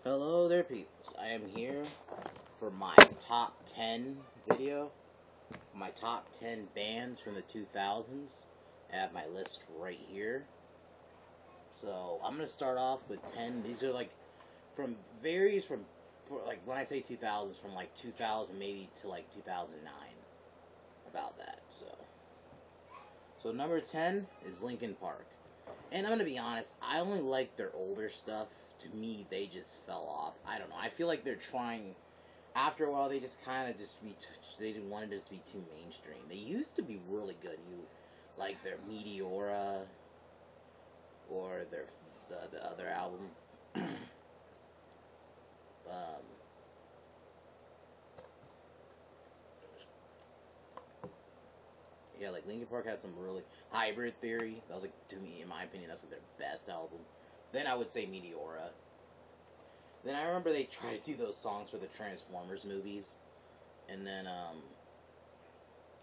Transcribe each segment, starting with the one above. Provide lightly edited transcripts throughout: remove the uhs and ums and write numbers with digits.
Hello there, peeps. I am here for my top 10 video. My top 10 bands from the 2000s. I have my list right here. So I'm gonna start off with 10. These are like like when I say 2000s, from like 2000 maybe to like 2009. About that. So number 10 is Linkin Park. And I'm gonna be honest, I only like their older stuff. To me, they just fell off. I don't know. I feel like they're trying. After a while, they just kind of they didn't want it to just be too mainstream. They used to be really good. You like their Meteora or the other album. um, yeah, like Linkin Park had some really Hybrid Theory. That was like, to me, in my opinion, that's like their best album. Then I would say Meteora. Then I remember they tried to do those songs for the Transformers movies, and then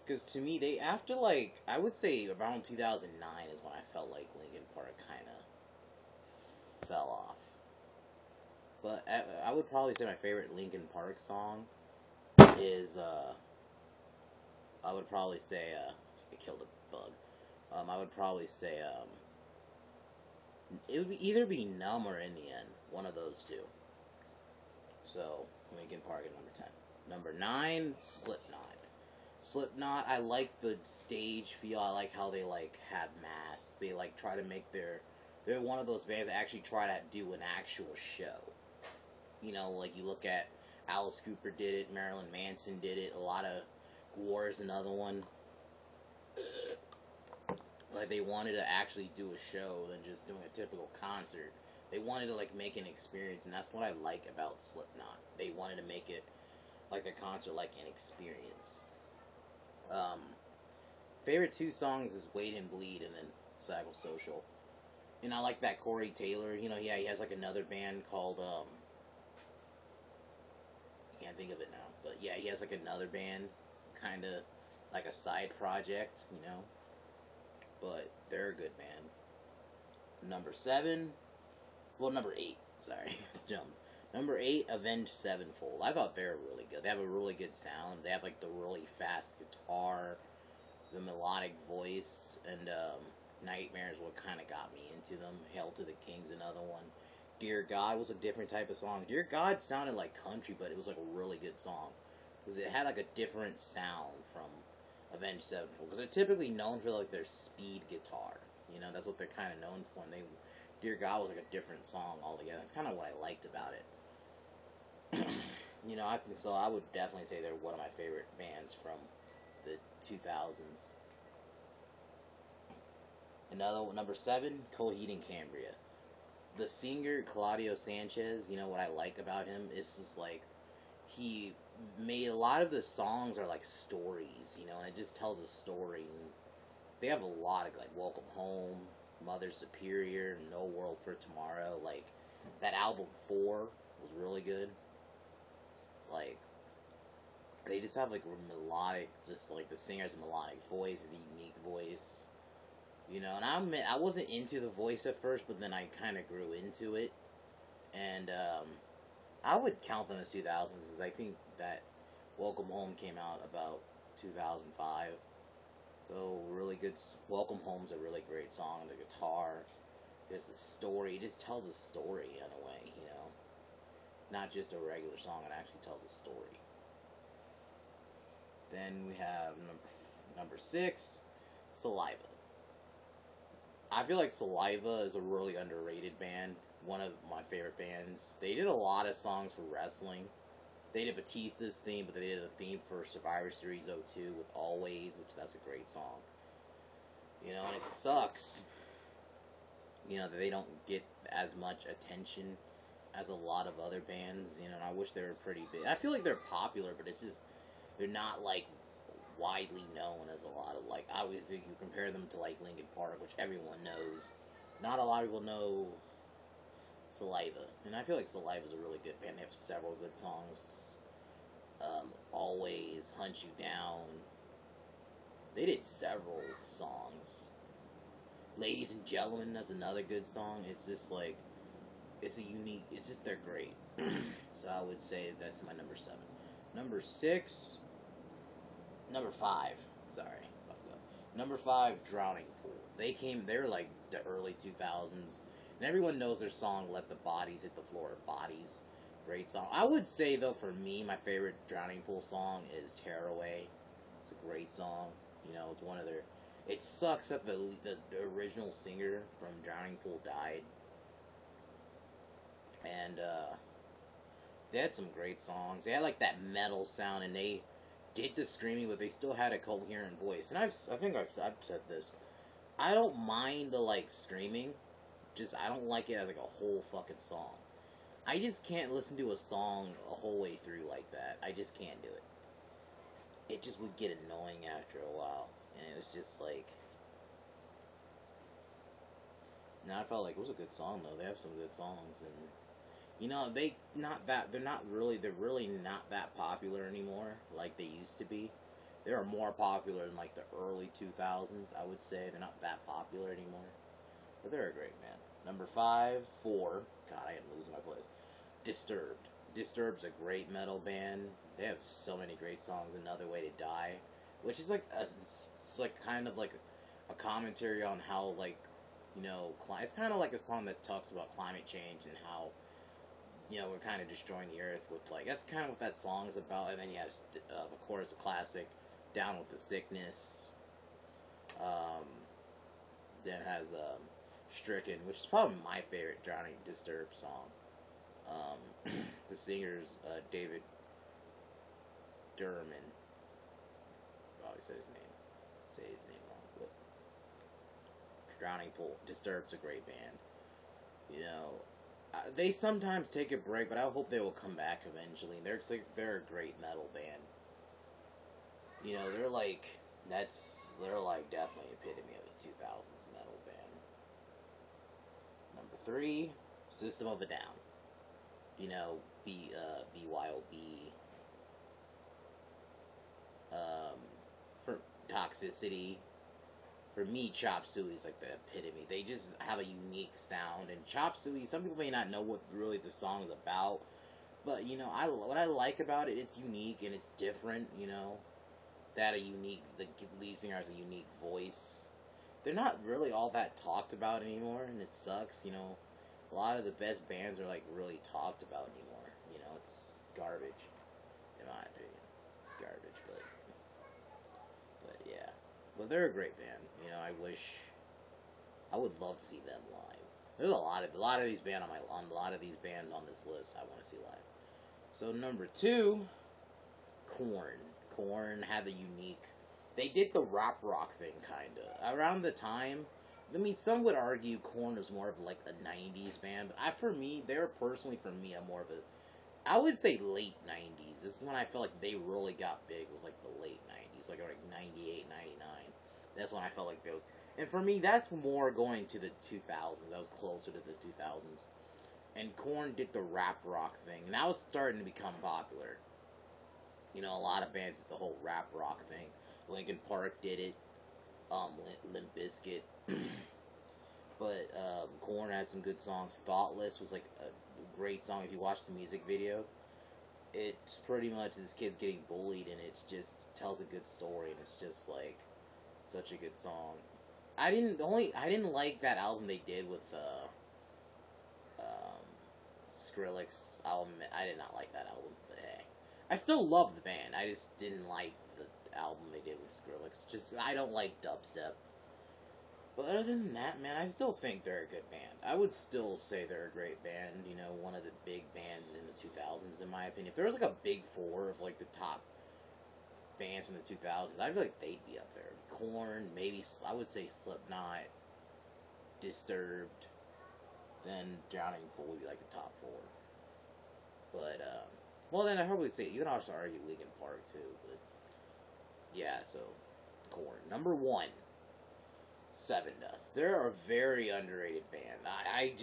because to me they after like I would say around 2009 is when I felt like Linkin Park kind of fell off. But I would probably say my favorite Linkin Park song is I would probably say it killed a bug. I would probably say it would either be Numb or In the End, one of those two. So Linkin Park at number 10. Number 9, Slipknot. Slipknot, I like the stage feel. I like how they like have masks. They like try to make they're one of those bands that actually try to do an actual show. You know, like you look at Alice Cooper did it, Marilyn Manson did it, a lot of War is another one. Like they wanted to actually do a show than just doing a typical concert. They wanted to like make an experience, and that's what I like about Slipknot. They wanted to make it like a concert, like an experience. Um, Favorite two songs is Wait and Bleed and then Psychosocial. And I like that Corey Taylor, yeah, he has like another band called, I can't think of it now, but yeah, he has like another band, kind of like a side project, but they're a good band. Number 8, sorry, jumped. Number 8, Avenged Sevenfold. I thought they were really good. They have a really good sound. They have like the really fast guitar, the melodic voice, and Nightmares what kind of got me into them. Hail to the King's another one. Dear God was a different type of song. Dear God sounded like country, but it was like a really good song because it had like a different sound from Avenged Sevenfold, because they're typically known for like their speed guitar. That's what they're kind of known for. And Dear God was like a different song altogether. That's kind of what I liked about it. I would definitely say they're one of my favorite bands from the 2000s. Another number 7, Coheed and Cambria. The singer Claudio Sanchez, what I like about him is just like he made a lot of the songs are like stories, and it just tells a story. And they have a lot of like Welcome Home, Mother Superior, No World for Tomorrow. Like that album 4 was really good. Like they just have like melodic, just like the singer's melodic voice, his unique voice. And I wasn't into the voice at first, but then I kind of grew into it. And I would count them as 2000s, because I think that Welcome Home came out about 2005. So really good. Welcome Home's a really great song. The guitar, there's the story. It just tells a story in a way, Not just a regular song. It actually tells a story. Then we have number 6, Saliva. I feel like Saliva is a really underrated band. One of my favorite bands. They did a lot of songs for wrestling. They did Batista's theme, but they did a theme for Survivor Series 02 with Always, which that's a great song. And it sucks, that they don't get as much attention as a lot of other bands, and I wish they were pretty big. I feel like they're popular, but it's just, they're not, like, widely known as a lot of, like, I would think you compare them to, like, Linkin Park, which everyone knows. Not a lot of people know Saliva, and I feel like Saliva is a really good band. They have several good songs. Always, Hunt You Down. They did several songs. Ladies and Gentlemen, that's another good song. It's just like, it's a unique. It's just they're great. So I would say that's my number 7. Number 6, number 5. Sorry, fucked up. Number 5, Drowning Pool. They're like the early 2000s, and everyone knows their song "Let the Bodies Hit the Floor." Bodies, great song. I would say though, for me, my favorite Drowning Pool song is "Tearaway." It's a great song. You know, it's one of their. It sucks that the original singer from Drowning Pool died, and they had some great songs. They had like that metal sound, and they did the screaming, but they still had a coherent voice. And I think I've said this. I don't mind the like screaming, just I don't like it as like a whole fucking song. I just can't listen to a song a whole way through like that. I just can't do it. It just would get annoying after a while, and it was just like. Now I felt like it was a good song though. They have some good songs, and you know they're really not that popular anymore like they used to be. They were more popular in like the early 2000s, I would say. They're not that popular anymore, but they're a great band. Number 5, 4. God, I am losing my place. Disturbed. Disturbed's a great metal band. They have so many great songs. Another Way to Die, which is like it's like kind of like a commentary on how like it's kind of like a song that talks about climate change and how we're kind of destroying the earth with like that's kind of what that song's about. And then you have of course a classic, Down with the Sickness. Um, that has Stricken, which is probably my favorite Drowning Disturbed song. The singer's David Durman. I always say his name wrong. But Drowning Pool, Disturbed's a great band. You know, they sometimes take a break, but I hope they will come back eventually. They're a great metal band. You know, they're like definitely epitome of a 2000s metal band. Number 3, System of a Down. You know, BYOB. For Toxicity. For me, Chop Suey is like the epitome. They just have a unique sound, and Chop Suey, some people may not know what really the song is about, but you know, what I like about it, it's unique and it's different. You know, the lead singer has a unique voice. They're not really all that talked about anymore, and it sucks. You know, a lot of the best bands are like really talked about anymore. You know, it's garbage, in my opinion. It's garbage, but yeah. But they're a great band. You know, I would love to see them live. There's a lot of these bands on a lot of these bands on this list I want to see live. So number 2, Korn. Korn had the unique. They did the rap rock thing kinda around the time. I mean, some would argue Korn was more of like a '90s band, but for me, I'm more of a. I would say late '90s. This is when I felt like they really got big. Was like the late '90s, like 98, 99. That's when I felt like those. And for me, that's more going to the 2000s. That was closer to the 2000s. And Korn did the rap rock thing, and that was starting to become popular. You know, a lot of bands did the whole rap rock thing. Linkin Park did it. Limp Bizkit. But Korn had some good songs. Thoughtless was like a great song. If you watch the music video, it's pretty much this kid's getting bullied, and it's just tells a good story, and it's just like such a good song. I didn't like that album they did with um, Skrillex album. I did not like that album, but hey, I still love the band. I just didn't like the album they did with Skrillex. Just I don't like dubstep. But other than that, man, I still think they're a good band. I would still say they're a great band. You know, one of the big bands in the 2000s, in my opinion. If there was like a big 4 of like the top bands from the 2000s, I feel like they'd be up there. Korn, maybe I would say Slipknot, Disturbed, then Drowning Pool would be like the top 4. But well, then I probably say you can also argue Linkin Park too. But yeah, so Korn number 1. Sevendust. They're a very underrated band. I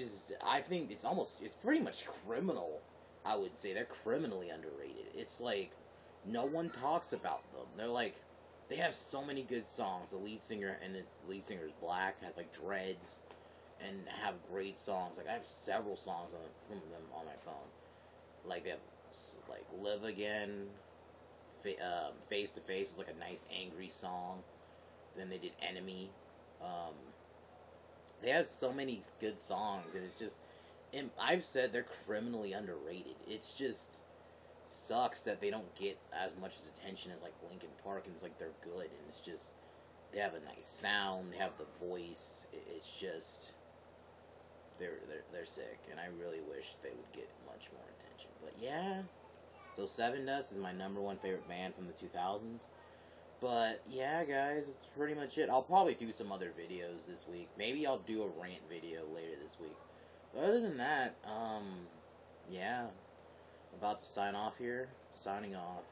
think it's pretty much criminal. I would say they're criminally underrated. It's like no one talks about them. They have so many good songs. The lead singer is black, has like dreads. and have great songs. Like I have several songs from them on my phone. Like they have like Live Again, Face to Face was like a nice angry song. Then they did Enemy. Um, they have so many good songs, and it's just, and I've said they're criminally underrated. It's just sucks that they don't get as much attention as like Linkin Park, and it's like they're good, and it's just they have a nice sound, they have the voice. It's just they're sick, and I really wish they would get much more attention. But yeah, so Seven Dust is my number one favorite band from the 2000s. But yeah, guys, it's pretty much it. I'll probably do some other videos this week. Maybe I'll do a rant video later this week. But other than that, yeah, about to sign off here. Signing off.